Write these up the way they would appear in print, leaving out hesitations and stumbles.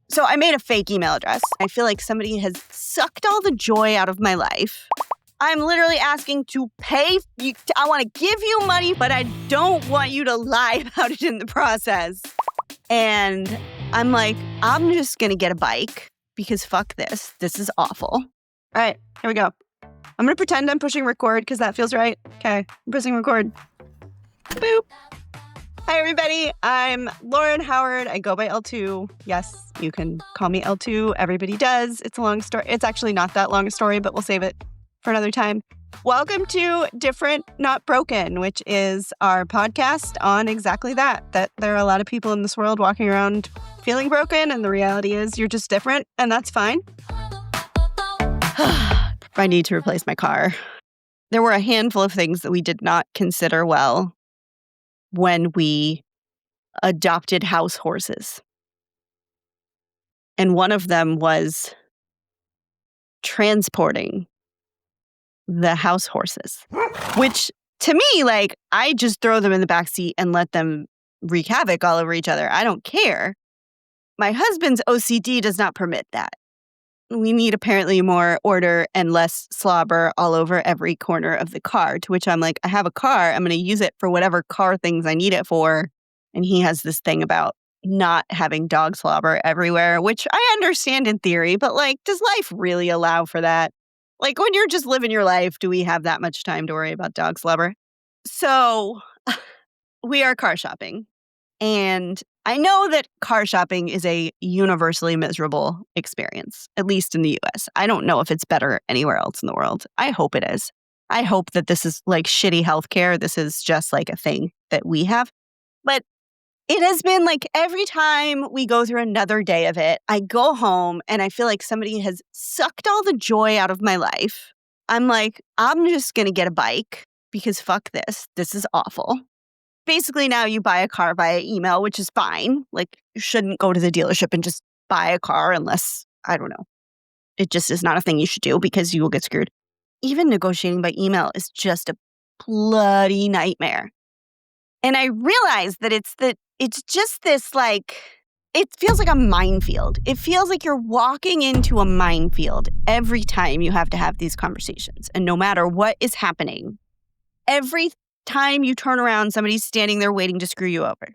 So I made a fake email address. I feel like somebody has sucked all the joy out of my life. I'm literally asking to pay. I want to give you money, but I don't want you to lie about it in the process. And I'm like, I'm just going to get a bike because fuck this. This is awful. All right, here we go. I'm going to pretend I'm pushing record because that feels right. Okay, I'm pressing record. Boop. Hi, everybody. I'm Lauren Howard. I go by L2. Yes, you can call me L2. Everybody does. It's a long story. It's actually not that long a story, but we'll save it for another time. Welcome to Different Not Broken, which is our podcast on exactly that there are a lot of people in this world walking around feeling broken, and the reality is you're just different, and that's fine. I need to replace my car. There were a handful of things that we did not consider well when we adopted house horses. And one of them was transporting the house horses, which to me, like, I just throw them in the backseat and let them wreak havoc all over each other. I don't care. My husband's OCD does not permit that. We need apparently more order and less slobber all over every corner of the car, to which I'm like, I have a car. I'm going to use it for whatever car things I need it for. And he has this thing about not having dog slobber everywhere, which I understand in theory, but like, does life really allow for that? Like, when you're just living your life, do we have that much time to worry about dog slobber? So we are car shopping. And I know that car shopping is a universally miserable experience, at least in the US. I don't know if it's better anywhere else in the world. I hope it is. I hope that this is like shitty healthcare. This is just like a thing that we have. But it has been like every time we go through another day of it, I go home and I feel like somebody has sucked all the joy out of my life. I'm like, I'm just going to get a bike because fuck this. This is awful. Basically, now you buy a car via email, which is fine. Like, you shouldn't go to the dealership and just buy a car unless, I don't know. It just is not a thing you should do because you will get screwed. Even negotiating by email is just a bloody nightmare. And I realized that it's just this, like, it feels like a minefield. It feels like you're walking into a minefield every time you have to have these conversations. And no matter what is happening, every time you turn around, somebody's standing there waiting to screw you over.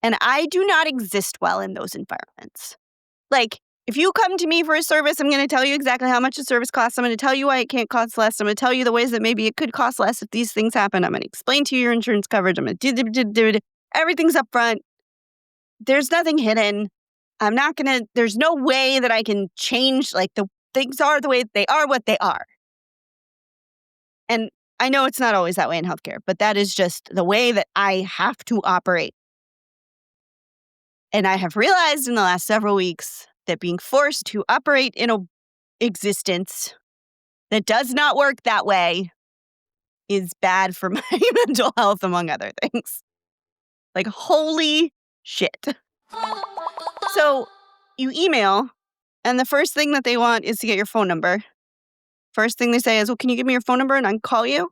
And I do not exist well in those environments. Like, if you come to me for a service, I'm going to tell you exactly how much the service costs. I'm going to tell you why it can't cost less. I'm going to tell you the ways that maybe it could cost less if these things happen. I'm going to explain to you your insurance coverage. I'm going to do everything's up front. There's nothing hidden. There's no way that I can change, like, the things are the way they are what they are. And I know it's not always that way in healthcare, but that is just the way that I have to operate. And I have realized in the last several weeks that being forced to operate in an existence that does not work that way is bad for my mental health, among other things. Like, holy shit. So you email, and the first thing that they want is to get your phone number. First thing they say is, well, can you give me your phone number and I can call you?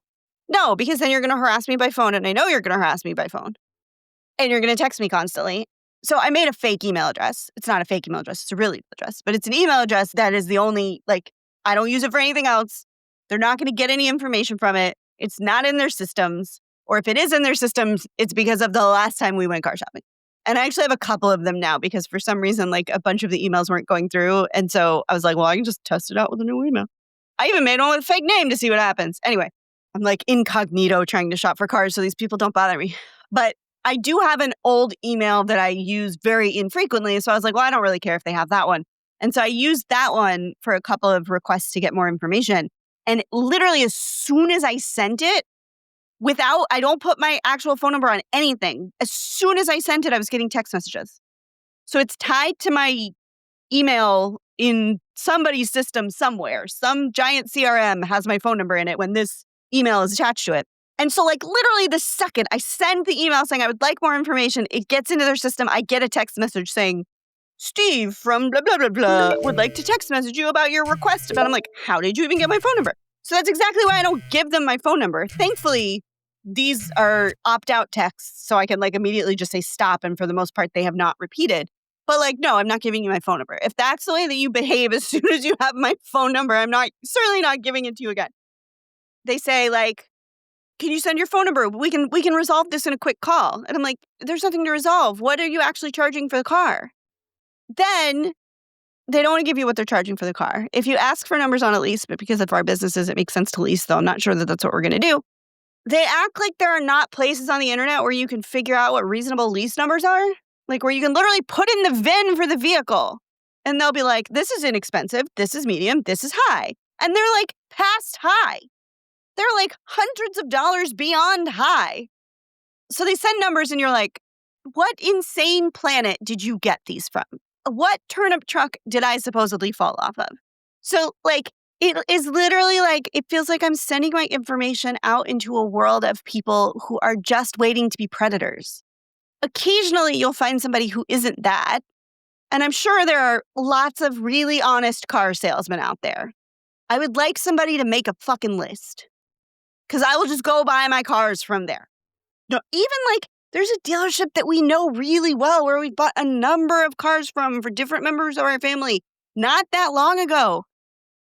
No, because then you're going to harass me by phone, and I know you're going to harass me by phone. And you're going to text me constantly. So I made a fake email address. It's not a fake email address. It's a real email address. But it's an email address that is the only, like, I don't use it for anything else. They're not going to get any information from it. It's not in their systems. Or if it is in their systems, it's because of the last time we went car shopping. And I actually have a couple of them now because for some reason, like, a bunch of the emails weren't going through. And so I was like, well, I can just test it out with a new email. I even made one with a fake name to see what happens. Anyway, I'm like incognito trying to shop for cars so these people don't bother me. But I do have an old email that I use very infrequently. So I was like, well, I don't really care if they have that one. And so I used that one for a couple of requests to get more information. And literally as soon as I sent it, I don't put my actual phone number on anything. As soon as I sent it, I was getting text messages. So it's tied to my email in somebody's system somewhere. Some giant CRM has my phone number in it when this email is attached to it. And so, like, literally the second I send the email saying I would like more information, it gets into their system. I get a text message saying, Steve from blah, blah, blah, blah would like to text message you about your request. And I'm like, how did you even get my phone number? So that's exactly why I don't give them my phone number. Thankfully, these are opt-out texts, so I can, like, immediately just say stop. And for the most part, they have not repeated. But like, no, I'm not giving you my phone number. If that's the way that you behave as soon as you have my phone number, I'm certainly not giving it to you again. They say like, can you send your phone number? We can resolve this in a quick call. And I'm like, there's nothing to resolve. What are you actually charging for the car? Then they don't want to give you what they're charging for the car. If you ask for numbers on a lease, but because of our businesses, it makes sense to lease, though I'm not sure that that's what we're going to do. They act like there are not places on the internet where you can figure out what reasonable lease numbers are. Like where you can literally put in the VIN for the vehicle. And they'll be like, this is inexpensive, this is medium, this is high. And they're like past high. They're like hundreds of dollars beyond high. So they send numbers and you're like, what insane planet did you get these from? What turnip truck did I supposedly fall off of? So like, it is literally like, it feels like I'm sending my information out into a world of people who are just waiting to be predators. Occasionally, you'll find somebody who isn't that. And I'm sure there are lots of really honest car salesmen out there. I would like somebody to make a fucking list. Because I will just go buy my cars from there. No, even like, there's a dealership that we know really well where we bought a number of cars from for different members of our family not that long ago.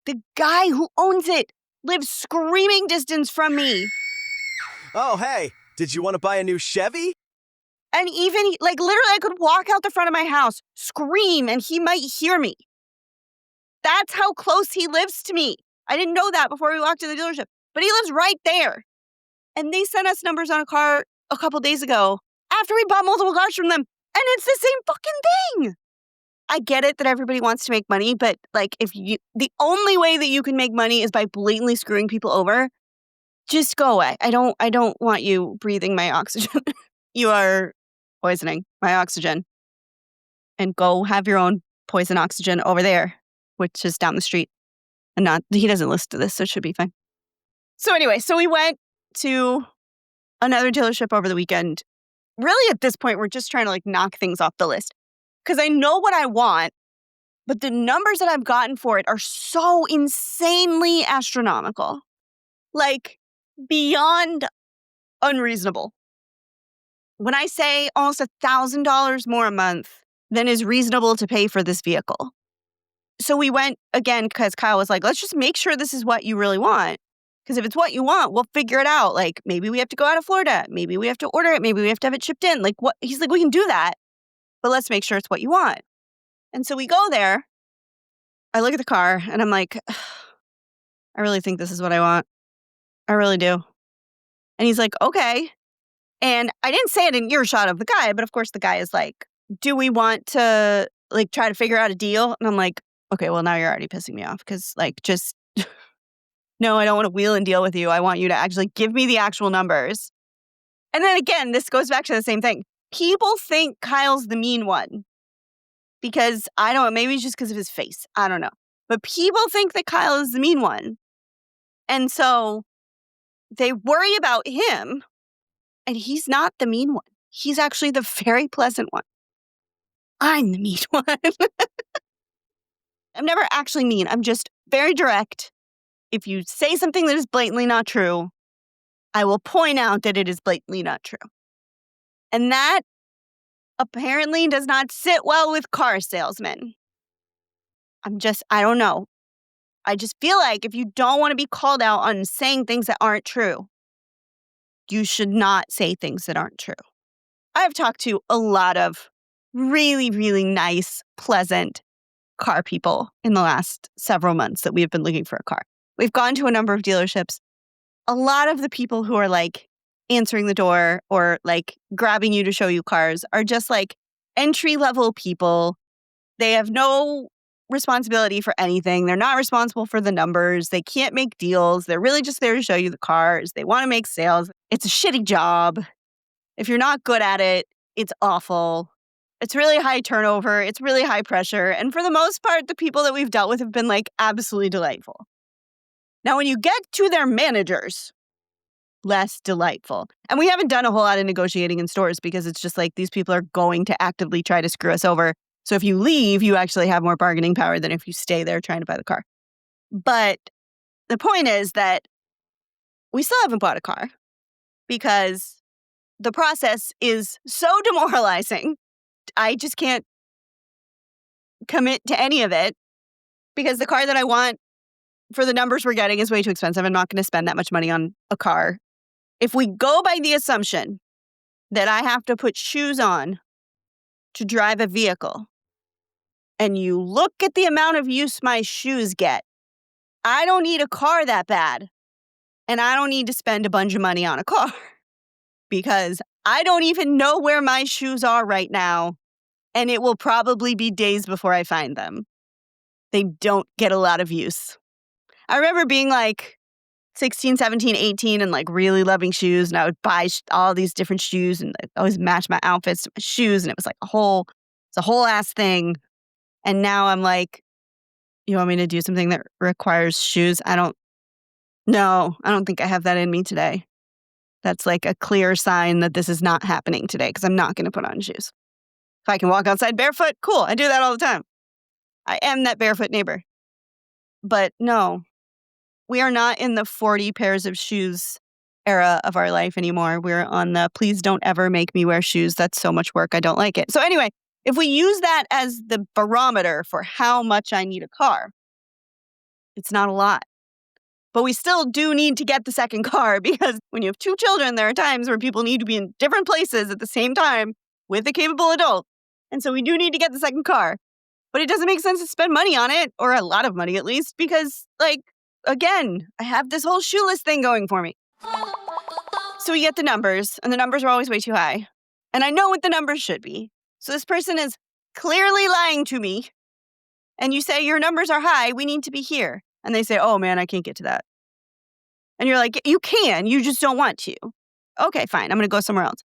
The guy who owns it lives screaming distance from me. Oh, hey, did you want to buy a new Chevy? And even, like, literally, I could walk out the front of my house, scream, and he might hear me. That's how close he lives to me. I didn't know that before we walked to the dealership, but he lives right there. And they sent us numbers on a car a couple days ago after we bought multiple cars from them, and it's the same fucking thing. I get it that everybody wants to make money, but like the only way that you can make money is by blatantly screwing people over. Just go away. I don't want you breathing my oxygen. You are poisoning my oxygen. And go have your own poison oxygen over there, which is down the street. And he doesn't listen to this, so it should be fine. So anyway, so we went to another dealership over the weekend. Really at this point, we're just trying to like knock things off the list. Because I know what I want, but the numbers that I've gotten for it are so insanely astronomical. Like, beyond unreasonable. When I say almost $1,000 more a month than is reasonable to pay for this vehicle. So we went again because Kyle was like, let's just make sure this is what you really want. Because if it's what you want, we'll figure it out. Like, maybe we have to go out of Florida. Maybe we have to order it. Maybe we have to have it shipped in. Like, what? He's like, we can do that. But let's make sure it's what you want. And so we go there. I look at the car and I'm like, I really think this is what I want. I really do. And he's like, okay. And I didn't say it in earshot of the guy, but of course the guy is like, do we want to like try to figure out a deal? And I'm like, okay, well now you're already pissing me off because like just, no, I don't want to wheel and deal with you. I want you to actually give me the actual numbers. And then again, this goes back to the same thing. People think Kyle's the mean one because I don't know, maybe it's just because of his face. I don't know. But people think that Kyle is the mean one. And so they worry about him, and he's not the mean one. He's actually the very pleasant one. I'm the mean one. I'm never actually mean. I'm just very direct. If you say something that is blatantly not true, I will point out that it is blatantly not true. And that apparently does not sit well with car salesmen. I don't know. I just feel like if you don't want to be called out on saying things that aren't true, you should not say things that aren't true. I've talked to a lot of really, really nice, pleasant car people in the last several months that we've been looking for a car. We've gone to a number of dealerships. A lot of the people who are like answering the door or like grabbing you to show you cars are just like entry-level people. They have no responsibility for anything. They're not responsible for the numbers. They can't make deals. They're really just there to show you the cars. They want to make sales. It's a shitty job. If you're not good at it, it's awful. It's really high turnover. It's really high pressure. And for the most part, the people that we've dealt with have been like absolutely delightful. Now, when you get to their managers, less delightful. And we haven't done a whole lot of negotiating in stores because it's just like these people are going to actively try to screw us over. So if you leave, you actually have more bargaining power than if you stay there trying to buy the car. But the point is that we still haven't bought a car because the process is so demoralizing. I just can't commit to any of it because the car that I want for the numbers we're getting is way too expensive. I'm not going to spend that much money on a car. If we go by the assumption that I have to put shoes on to drive a vehicle, and you look at the amount of use my shoes get, I don't need a car that bad. And I don't need to spend a bunch of money on a car because I don't even know where my shoes are right now. And it will probably be days before I find them. They don't get a lot of use. I remember being like 16, 17, 18 and like really loving shoes. And I would buy all these different shoes and like, always match my outfits to my shoes. And it was like it's a whole ass thing. And now I'm like, you want me to do something that requires shoes? I don't think I have that in me today. That's like a clear sign that this is not happening today because I'm not going to put on shoes. If I can walk outside barefoot, cool. I do that all the time. I am that barefoot neighbor. But no, we are not in the 40 pairs of shoes era of our life anymore. We're on the please don't ever make me wear shoes. That's so much work. I don't like it. So anyway, if we use that as the barometer for how much I need a car, it's not a lot. But we still do need to get the second car because when you have two children, there are times where people need to be in different places at the same time with a capable adult. And so we do need to get the second car. But it doesn't make sense to spend money on it, or a lot of money at least, because, like, again, I have this whole shoeless thing going for me. So we get the numbers, and the numbers are always way too high. And I know what the numbers should be. So this person is clearly lying to me. And you say, your numbers are high, we need to be here. And they say, oh, man, I can't get to that. And you're like, you can, you just don't want to. Okay, fine, I'm going to go somewhere else.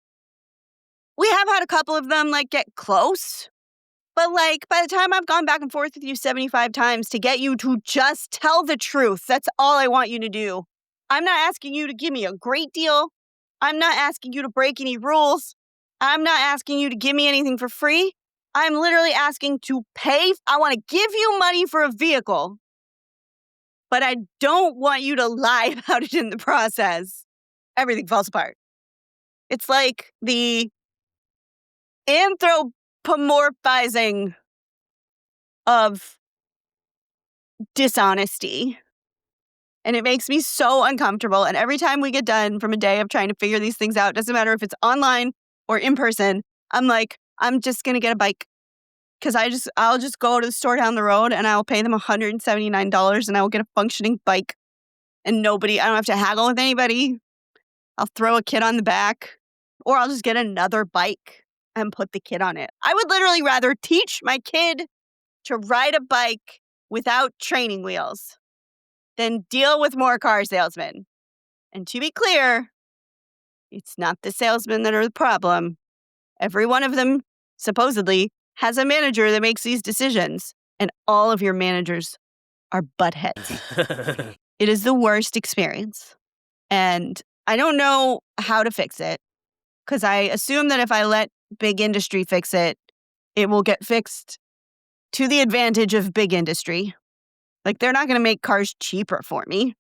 We have had a couple of them, like, get close. But, like, by the time I've gone back and forth with you 75 times to get you to just tell the truth, that's all I want you to do. I'm not asking you to give me a great deal. I'm not asking you to break any rules. I'm not asking you to give me anything for free. I'm literally asking to pay. I want to give you money for a vehicle. But I don't want you to lie about it in the process. Everything falls apart. It's like the anthropomorphizing of dishonesty. And it makes me so uncomfortable. And every time we get done from a day of trying to figure these things out, doesn't matter if it's online or in person, I'm like, I'm just going to get a bike. Because I'll just go to the store down the road and I'll pay them $179 and I will get a functioning bike. And I don't have to haggle with anybody. I'll throw a kid on the back. Or I'll just get another bike and put the kid on it. I would literally rather teach my kid to ride a bike without training wheels than deal with more car salesmen. And to be clear, it's not the salesmen that are the problem. Every one of them, supposedly, has a manager that makes these decisions. And all of your managers are buttheads. It is the worst experience. And I don't know how to fix it. Because I assume that if I let big industry fix it, it will get fixed to the advantage of big industry. Like, they're not going to make cars cheaper for me.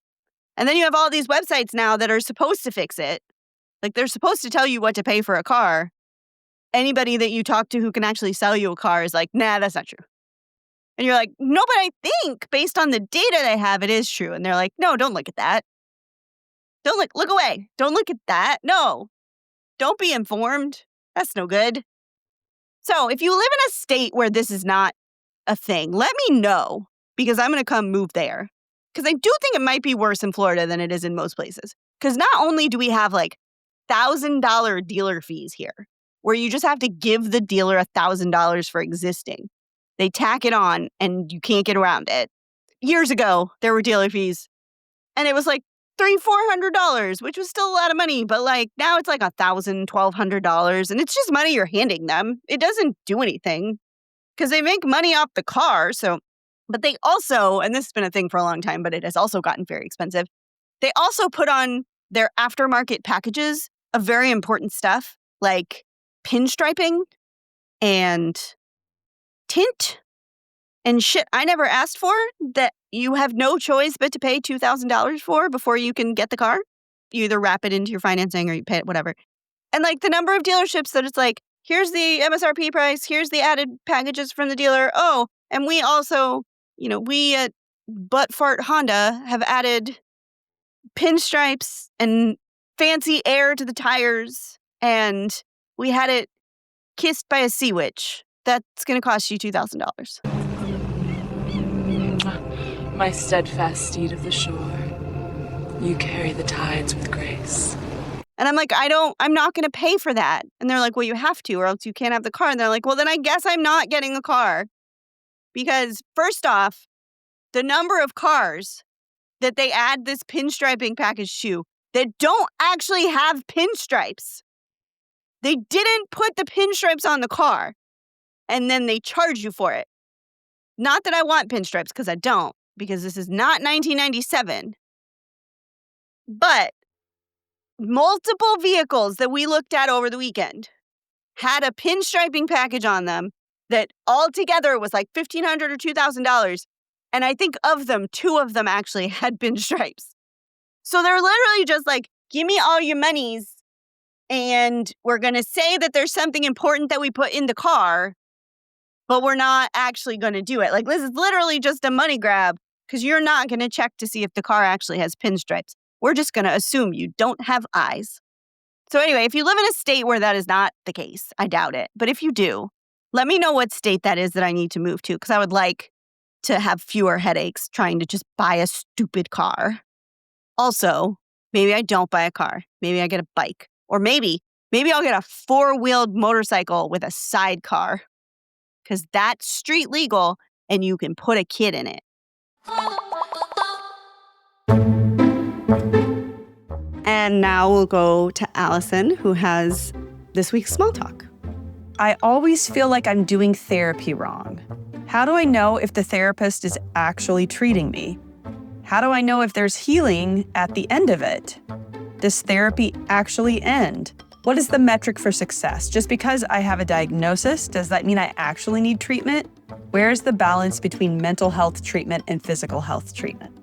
And then you have all these websites now that are supposed to fix it. Like, they're supposed to tell you what to pay for a car. Anybody that you talk to who can actually sell you a car is like, nah, that's not true. And you're like, no, but I think based on the data they have, it is true. And they're like, no, don't look at that. Don't look away. Don't look at that. No, don't be informed. That's no good. So if you live in a state where this is not a thing, let me know because I'm going to come move there. Because I do think it might be worse in Florida than it is in most places. Because not only do we have like $1,000 dealer fees here, where you just have to give the dealer $1,000 for existing. They tack it on and you can't get around it. Years ago, there were dealer fees and it was like $300-$400, which was still a lot of money. But like now it's like $1,000-$1,200 and it's just money you're handing them. It doesn't do anything because they make money off the car. So, but they also, and this has been a thing for a long time, but it has also gotten very expensive. They also put on their aftermarket packages of very important stuff like pinstriping and tint and shit I never asked for that you have no choice but to pay $2,000 for before you can get the car. You either wrap it into your financing or you pay it, whatever. And like the number of dealerships that it's like, here's the MSRP price, here's the added packages from the dealer. Oh, And we also, we at Butt Fart Honda have added pinstripes and fancy air to the tires, and we had it kissed by a sea witch. That's going to cost you $2,000. My steadfast steed of the shore, you carry the tides with grace. And I'm like, I'm not going to pay for that. And they're like, well, you have to, or else you can't have the car. And they're like, well, then I guess I'm not getting a car. Because first off, the number of cars that they add this pinstriping package to that don't actually have pinstripes. They didn't put the pinstripes on the car, and then they charge you for it. Not that I want pinstripes, because I don't, because this is not 1997. But multiple vehicles that we looked at over the weekend had a pinstriping package on them that altogether was like $1,500 or $2,000. And I think of them, 2 of them actually had pinstripes. So they're literally just like, give me all your monies, and we're going to say that there's something important that we put in the car, but we're not actually going to do it. Like, this is literally just a money grab, because you're not going to check to see if the car actually has pinstripes. We're just going to assume you don't have eyes. So anyway, if you live in a state where that is not the case, I doubt it. But if you do, let me know what state that is that I need to move to, because I would like to have fewer headaches trying to just buy a stupid car. Also, maybe I don't buy a car. Maybe I get a bike. Or maybe I'll get a 4-wheeled motorcycle with a sidecar, because that's street legal and you can put a kid in it. And now we'll go to Allison, who has this week's small talk. I always feel like I'm doing therapy wrong. How do I know if the therapist is actually treating me? How do I know if there's healing at the end of it? Does therapy actually end? What is the metric for success? Just because I have a diagnosis, does that mean I actually need treatment? Where is the balance between mental health treatment and physical health treatment?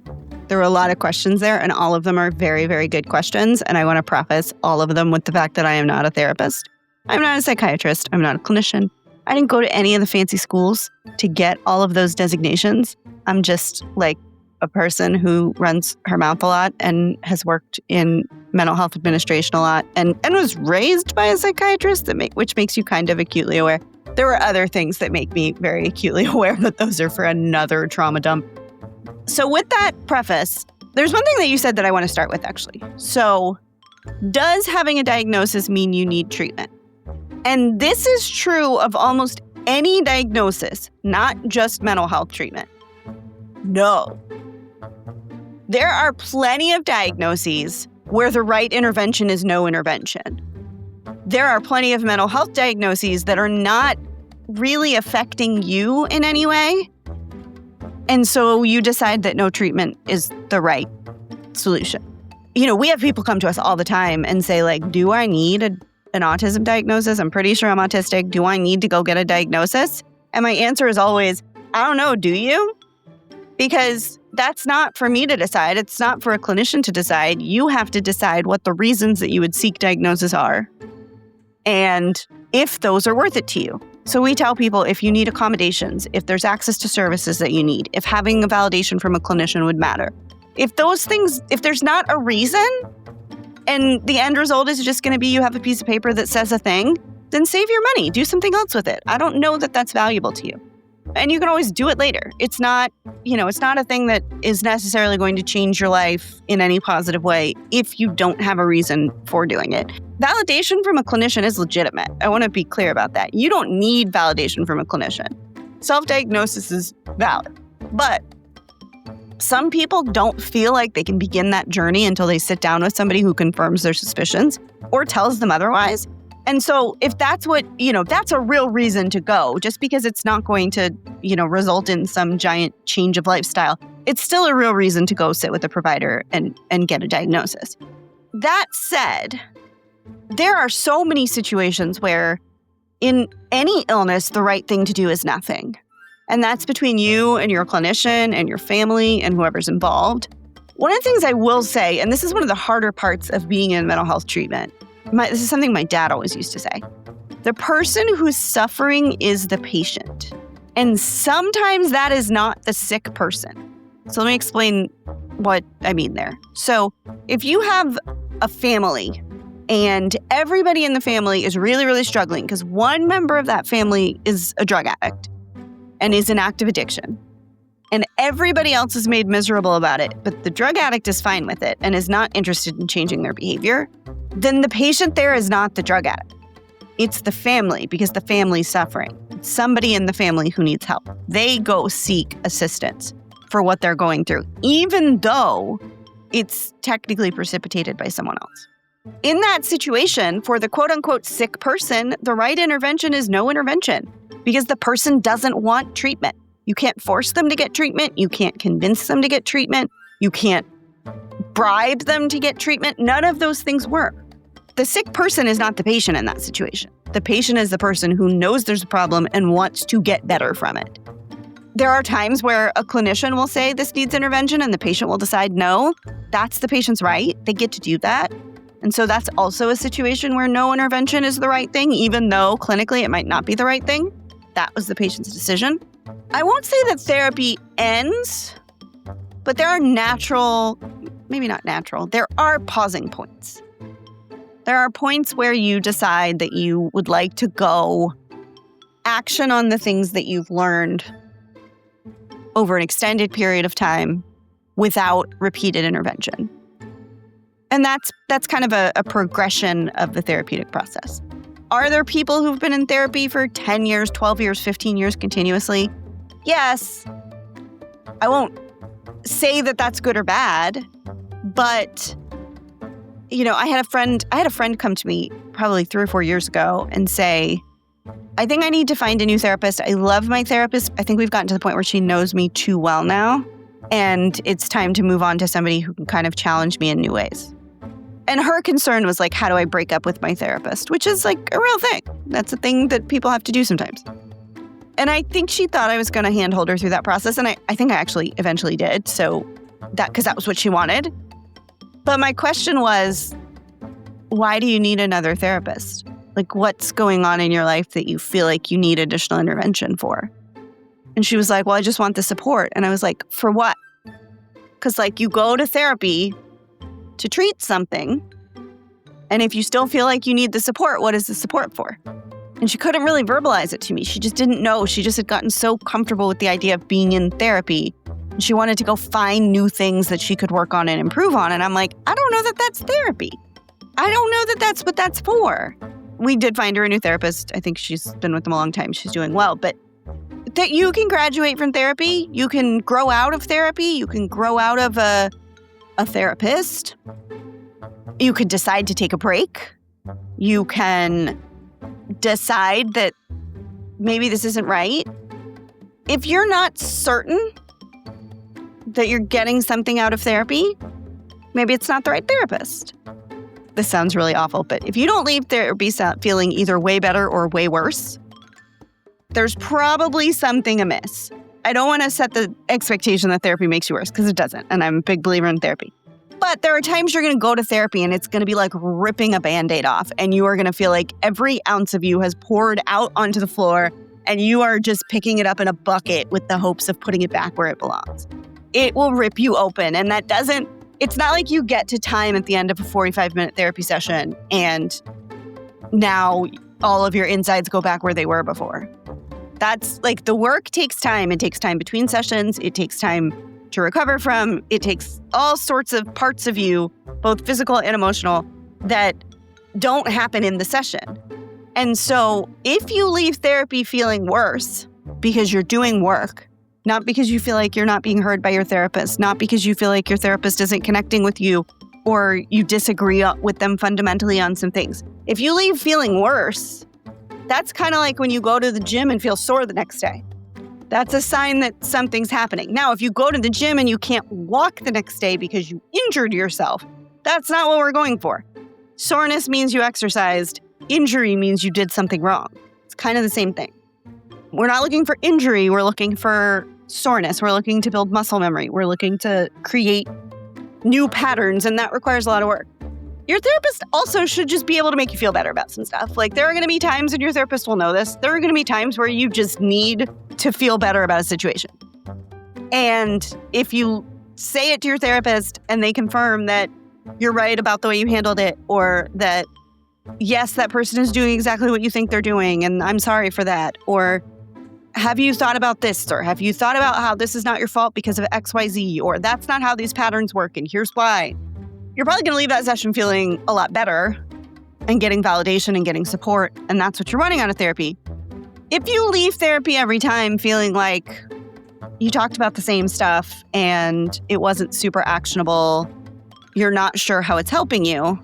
There were a lot of questions there, and all of them are very, very good questions. And I want to preface all of them with the fact that I am not a therapist. I'm not a psychiatrist. I'm not a clinician. I didn't go to any of the fancy schools to get all of those designations. I'm just like a person who runs her mouth a lot and has worked in mental health administration a lot and was raised by a psychiatrist, which makes you kind of acutely aware. There were other things that make me very acutely aware, but those are for another trauma dump. So with that preface, there's one thing that you said that I want to start with, actually. So does having a diagnosis mean you need treatment? And this is true of almost any diagnosis, not just mental health treatment. No. There are plenty of diagnoses where the right intervention is no intervention. There are plenty of mental health diagnoses that are not really affecting you in any way. And so you decide that no treatment is the right solution. We have people come to us all the time and say, like, do I need an autism diagnosis? I'm pretty sure I'm autistic. Do I need to go get a diagnosis? And my answer is always, I don't know, do you? Because that's not for me to decide. It's not for a clinician to decide. You have to decide what the reasons that you would seek diagnosis are and if those are worth it to you. So we tell people if you need accommodations, if there's access to services that you need, if having a validation from a clinician would matter. If those things, if there's not a reason and the end result is just going to be you have a piece of paper that says a thing, then save your money. Do something else with it. I don't know that that's valuable to you. And you can always do it later. It's not, it's not a thing that is necessarily going to change your life in any positive way if you don't have a reason for doing it. Validation from a clinician is legitimate. I want to be clear about that. You don't need validation from a clinician. Self-diagnosis is valid. But some people don't feel like they can begin that journey until they sit down with somebody who confirms their suspicions or tells them otherwise. And so if that's what, that's a real reason to go, just because it's not going to, result in some giant change of lifestyle, it's still a real reason to go sit with a provider and get a diagnosis. That said, there are so many situations where in any illness, the right thing to do is nothing. And that's between you and your clinician and your family and whoever's involved. One of the things I will say, and this is one of the harder parts of being in mental health treatment, this is something my dad always used to say. The person who's suffering is the patient. And sometimes that is not the sick person. So let me explain what I mean there. So if you have a family and everybody in the family is really, really struggling because one member of that family is a drug addict and is in active addiction, and everybody else is made miserable about it, but the drug addict is fine with it and is not interested in changing their behavior, then the patient there is not the drug addict. It's the family, because the family's suffering. It's somebody in the family who needs help. They go seek assistance for what they're going through, even though it's technically precipitated by someone else. In that situation, for the quote-unquote sick person, the right intervention is no intervention because the person doesn't want treatment. You can't force them to get treatment. You can't convince them to get treatment. You can't bribe them to get treatment. None of those things work. The sick person is not the patient in that situation. The patient is the person who knows there's a problem and wants to get better from it. There are times where a clinician will say this needs intervention and the patient will decide no. That's the patient's right. They get to do that. And so that's also a situation where no intervention is the right thing, even though clinically it might not be the right thing. That was the patient's decision. I won't say that therapy ends, but there are there are pausing points. There are points where you decide that you would like to go action on the things that you've learned over an extended period of time without repeated intervention. And that's kind of a progression of the therapeutic process. Are there people who've been in therapy for 10 years, 12 years, 15 years continuously? Yes. I won't say that that's good or bad, but I had a friend come to me probably 3 or 4 years ago and say, I think I need to find a new therapist. I love my therapist. I think we've gotten to the point where she knows me too well now, and it's time to move on to somebody who can kind of challenge me in new ways. And her concern was like, how do I break up with my therapist? Which is like a real thing. That's a thing that people have to do sometimes. And I think she thought I was going to handhold her through that process. And I think I actually eventually did. So because that was what she wanted. But my question was, why do you need another therapist? Like, what's going on in your life that you feel like you need additional intervention for? And she was like, well, I just want the support. And I was like, for what? Because you go to therapy to treat something. And if you still feel like you need the support, what is the support for? And she couldn't really verbalize it to me. She just didn't know. She just had gotten so comfortable with the idea of being in therapy. And she wanted to go find new things that she could work on and improve on. And I'm like, I don't know that that's therapy. I don't know that that's what that's for. We did find her a new therapist. I think she's been with them a long time. She's doing well. But that you can graduate from therapy. You can grow out of therapy. You can grow out of a therapist. You could decide to take a break. You can decide that maybe this isn't right. If you're not certain that you're getting something out of therapy, maybe it's not the right therapist. This sounds really awful, but if you don't leave therapy feeling either way better or way worse, there's probably something amiss. I don't want to set the expectation that therapy makes you worse, because it doesn't, and I'm a big believer in therapy. But there are times you're going to go to therapy and it's going to be like ripping a Band-Aid off, and you are going to feel like every ounce of you has poured out onto the floor, and you are just picking it up in a bucket with the hopes of putting it back where it belongs. It will rip you open, and it's not like you get to time at the end of a 45-minute therapy session and now all of your insides go back where they were before. That's like, the work takes time. It takes time between sessions. It takes time to recover from. It takes all sorts of parts of you, both physical and emotional, that don't happen in the session. And so if you leave therapy feeling worse because you're doing work, not because you feel like you're not being heard by your therapist, not because you feel like your therapist isn't connecting with you or you disagree with them fundamentally on some things. If you leave feeling worse, that's kind of like when you go to the gym and feel sore the next day. That's a sign that something's happening. Now, if you go to the gym and you can't walk the next day because you injured yourself, that's not what we're going for. Soreness means you exercised. Injury means you did something wrong. It's kind of the same thing. We're not looking for injury. We're looking for soreness. We're looking to build muscle memory. We're looking to create new patterns, and that requires a lot of work. Your therapist also should just be able to make you feel better about some stuff. Like, there are going to be times, and your therapist will know this, there are going to be times where you just need to feel better about a situation. And if you say it to your therapist and they confirm that you're right about the way you handled it, or that, yes, that person is doing exactly what you think they're doing, and I'm sorry for that, or have you thought about this, or have you thought about how this is not your fault because of XYZ, or that's not how these patterns work, and here's why. You're probably going to leave that session feeling a lot better and getting validation and getting support, and that's what you're wanting out of therapy. If you leave therapy every time feeling like you talked about the same stuff and it wasn't super actionable, you're not sure how it's helping you,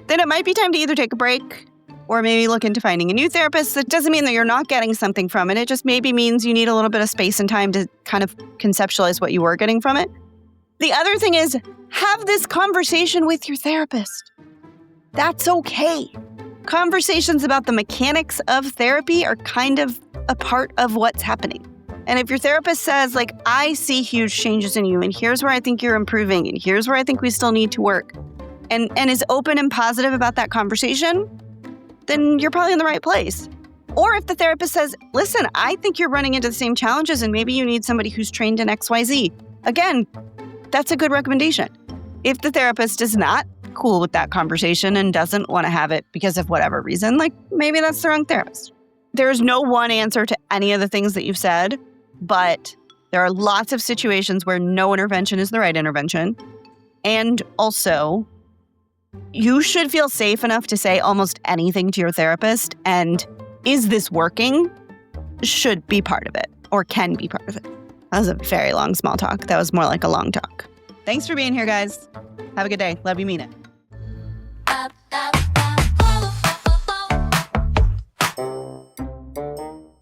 then it might be time to either take a break or maybe look into finding a new therapist. That doesn't mean that you're not getting something from it. It just maybe means you need a little bit of space and time to kind of conceptualize what you were getting from it. The other thing is, have this conversation with your therapist. That's okay. Conversations about the mechanics of therapy are kind of a part of what's happening. And if your therapist says, like, I see huge changes in you, and here's where I think you're improving, and here's where I think we still need to work, and is open and positive about that conversation, then you're probably in the right place. Or if the therapist says, listen, I think you're running into the same challenges, and maybe you need somebody who's trained in XYZ. Again, that's a good recommendation. If the therapist is not cool with that conversation and doesn't want to have it because of whatever reason, like, maybe that's the wrong therapist. There's no one answer to any of the things that you've said, but there are lots of situations where no intervention is the right intervention. And also, you should feel safe enough to say almost anything to your therapist, and is this working should be part of it, or can be part of it. That was a very long small talk. That was more like a long talk. Thanks for being here, guys. Have a good day. Love you, mean it.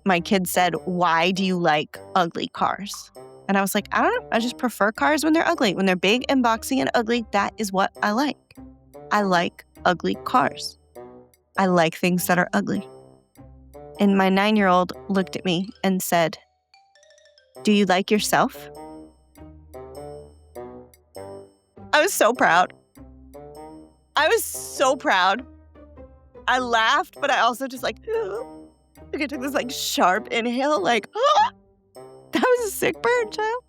My kid said, why do you like ugly cars? And I was like, I don't know. I just prefer cars when they're ugly. When they're big and boxy and ugly, that is what I like. I like ugly cars. I like things that are ugly. And my 9-year-old looked at me and said, do you like yourself? I was so proud. I was so proud. I laughed, but I also just like I took this like sharp inhale, like, that was a sick bird, child.